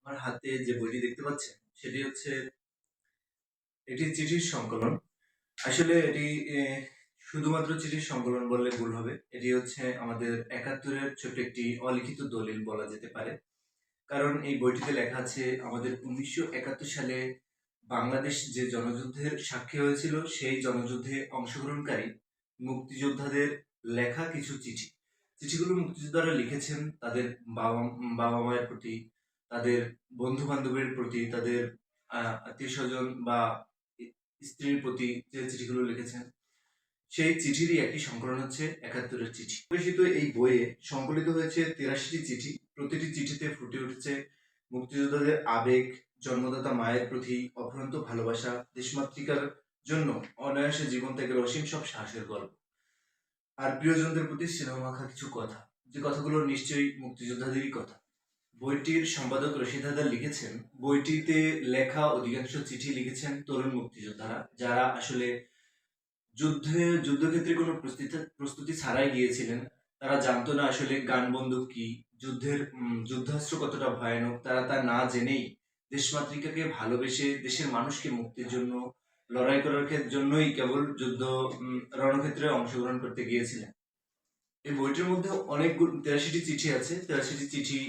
আমার হাতে যে বইটি দেখতে পাচ্ছেন সেটি হচ্ছে একটি চিঠির সংকলন। আসলে এটি শুধুমাত্র চিঠির সংকলন বললে ভুল হবে। এটি হচ্ছে আমাদের ৭১-এর ছোট্ট একটি অলিখিত দলিল বলা যেতে পারে। কারণ এই বইটিতে লেখা আছে আমাদের ১৯৭১ সালে বাংলাদেশ যে জনযুদ্ধের সাক্ষী হয়েছিল সেই জনযুদ্ধে অংশগ্রহণকারী মুক্তিযোদ্ধাদের লেখা কিছু চিঠি। চিঠিগুলো মুক্তিযোদ্ধারা লিখেছেন তাদের বাবা-মায়ের প্রতি, তাদের বন্ধু-বান্ধবের প্রতি, তাদের আত্মীয়স্বজন বা স্ত্রীর প্রতি যে চিঠিগুলো লিখেছেন, সেই চিঠিরই একটি সংকলন হচ্ছে ৭১-এর চিঠি। পরিচিত এই বইয়ে সংকলিত হয়েছে ৮৩টি চিঠি। প্রতিটি চিঠিতে ফুটে উঠেছে মুক্তিযোদ্ধাদের আবেগ, জন্মদাতা মায়ের প্রতি অফুরন্ত ভালোবাসা, দেশমাতৃকার জন্য অনায়াসে জীবন ত্যাগের অসীম সব সাহসের গল্প। আর প্রিয়জনদের প্রতি স্নেহমাখা কিছু কথা, যে কথাগুলো নিশ্চয়ই মুক্তিযোদ্ধাদেরই কথা। বইটির সম্পাদক রশিদ হায়দার লিখেছেন, বইটিতে লেখা অধিকাংশ চিঠি লিখেছেন তরুণ মুক্তিযোদ্ধারা, যারা আসলে যুদ্ধক্ষেত্রে কোনো প্রস্তুতি ছাড়াই গিয়েছিলেন। তারা জানতো না আসলে গান বন্দুক কি, যুদ্ধাস্ত্র কতটা ভয়ানক। তারা তা না জেনেই দেশমাতৃকাকে ভালোবেসে দেশের মানুষকে মুক্তির জন্য লড়াই করার জন্যই কেবল রণক্ষেত্রে অংশগ্রহণ করতে গিয়েছিলেন। এই বইটির মধ্যে অনেকগুলো ৮৩টি চিঠি আছে। ৮৩টি চিঠি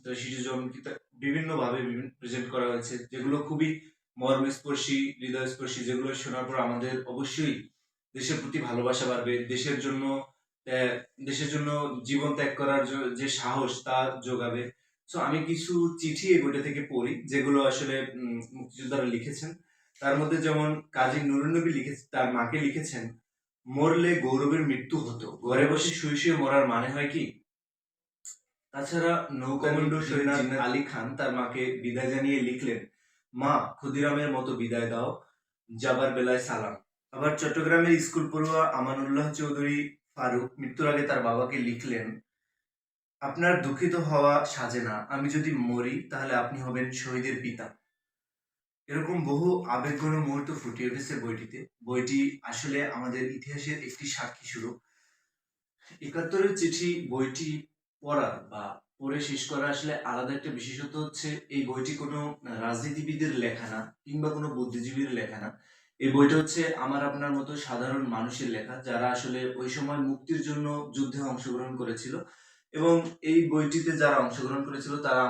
৮৩ জনকে বিভিন্নভাবে প্রেজেন্ট করা হয়েছে, যেগুলো খুবই মর্মস্পর্শী, হৃদয়স্পর্শী, যেগুলো শোনার পর আমাদের অবশ্যই দেশের প্রতি ভালোবাসা বাড়বে, দেশের জন্য জীবন ত্যাগ করার যে সাহস তা যোগাবে। সো আমি কিছু চিঠি এই বইটা থেকে পড়ি, যেগুলো আসলে মুক্তিযোদ্ধারা লিখেছেন। তার মধ্যে যেমন কাজী নুরুন নবী তার মাকে লিখেছেন, মরলে গৌরবের মৃত্যু হতো, ঘরে বসে শুয়ে শুয়ে মরার মানে হয় কি। তাছাড়া নৌকমান্ডো শহীদ আলী খান তার মাকে বিদায় জানিয়ে লিখলেন, মা, ক্ষুদিরামের মতো বিদায় দাও, যাবার বেলায় সালাম। আবার চট্টগ্রামের স্কুল পড়ুয়া আমানুল্লাহ চৌধুরী ফারুক মৃত্যুর আগে তার বাবাকে লিখলেন, আপনার দুঃখিত হওয়া সাজে না, আমি যদি মরি তাহলে আপনি হবেন শহীদের পিতা। এরকম বহু আবেগঘন মুহূর্ত ফুটিয়ে উঠেছে বইটিতে। বইটি আসলে আমাদের ইতিহাসের একটি সাক্ষী স্বরূপ। ৭১-এর চিঠি বইটি পড়ার বা পড়ে শেষ করা আসলে আলাদা একটা বিশেষত্ব হচ্ছে, এই বইটি কোনো রাজনীতিবিদের লেখা না কিংবা কোনো বুদ্ধিজীবীর লেখা না। এই বইটা হচ্ছে আমার আপনার মতো সাধারণ মানুষের লেখা, যারা আসলে ওই সময় মুক্তির জন্য যুদ্ধে অংশগ্রহণ করেছিল। এবং এই বইটিতে যারা অংশগ্রহণ করেছিল তারা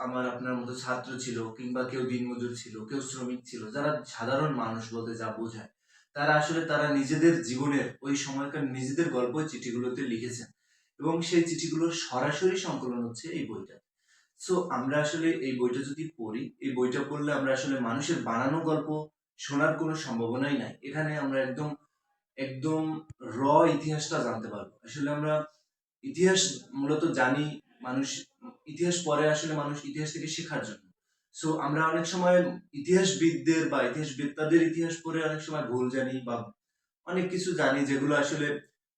আমার আপনার মতো ছাত্র ছিল, কিংবা কেউ দিনমজুর ছিল, কেউ শ্রমিক ছিল, যারা সাধারণ মানুষ বলতে যা বোঝায়। তারা নিজেদের জীবনের ওই সময়কার নিজেদের গল্প চিঠিগুলোতে লিখেছেন, এবং সেই চিঠিগুলোর সরাসরি সংকলন হচ্ছে এই বইটা। সো আমরা আসলে এই বইটা যদি পড়ি, এই বইটা পড়লে আমরা আসলে মানুষের বানানো গল্প শোনার কোনো সম্ভাবনাই নাই। এখানে আমরা একদম একদম র ইতিহাসটা জানতে পারবো। আসলে আমরা ইতিহাস মূলত জানি, মানুষ ইতিহাস পড়ে আসলে মানুষ ইতিহাস থেকে শেখার জন্য। সো আমরা অনেক সময় ইতিহাসবিদদের বা ইতিহাসবেত্তাদের ইতিহাস পড়ে অনেক সময় ভুল জানি, বা অনেক কিছু জানি যেগুলো আসলে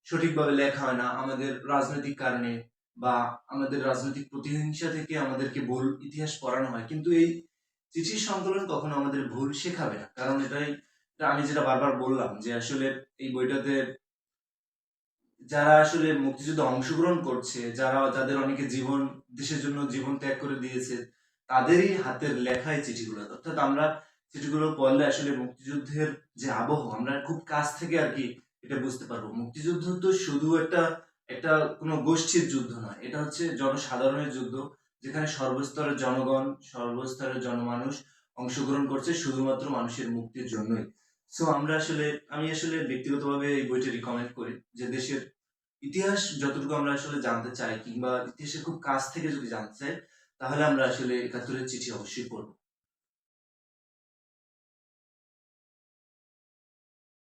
সঠিকভাবে লেখা হয় না আমাদের রাজনৈতিক কারণে, বা আমাদের রাজনৈতিক প্রতিহিংসা থেকে আমাদেরকে ভুল ইতিহাস পড়ানো হয়। কিন্তু এই চিঠির সংকলন কখনো আমাদের ভুল শেখাবে না, কারণ এটা আমি যেটা বারবার বললাম, যে আসলে এই বইটাতে যারা আসলে মুক্তিযুদ্ধে অংশগ্রহণ করছে, যাদের অনেকে দেশের জন্য জীবন ত্যাগ করে দিয়েছে, তাদেরই হাতের লেখায় চিঠিগুলো। অর্থাৎ আমরা চিঠিগুলো পড়লে আসলে মুক্তিযুদ্ধের যে আবহ আমরা খুব কাছ থেকে আর কি এটা বুঝতে পারবো। মুক্তিযুদ্ধ তো শুধু একটা একটা কোনো গোষ্ঠীর যুদ্ধ নয়, এটা হচ্ছে জনসাধারণের যুদ্ধ, যেখানে সর্বস্তরের জনগণ, সর্বস্তরের জনমানুষ অংশগ্রহণ করছে শুধুমাত্র মানুষের মুক্তির জন্যই। সো আমি আসলে ব্যক্তিগতভাবে এই বইটি রিকমেন্ড করি, যে দেশের ইতিহাস যতটুকু আমরা আসলে জানতে চাই, কিংবা ইতিহাসের খুব কাছ থেকে যদি জানতে চাই, তাহলে আমরা আসলে ৭১-এর চিঠি অবশ্যই পড়বো।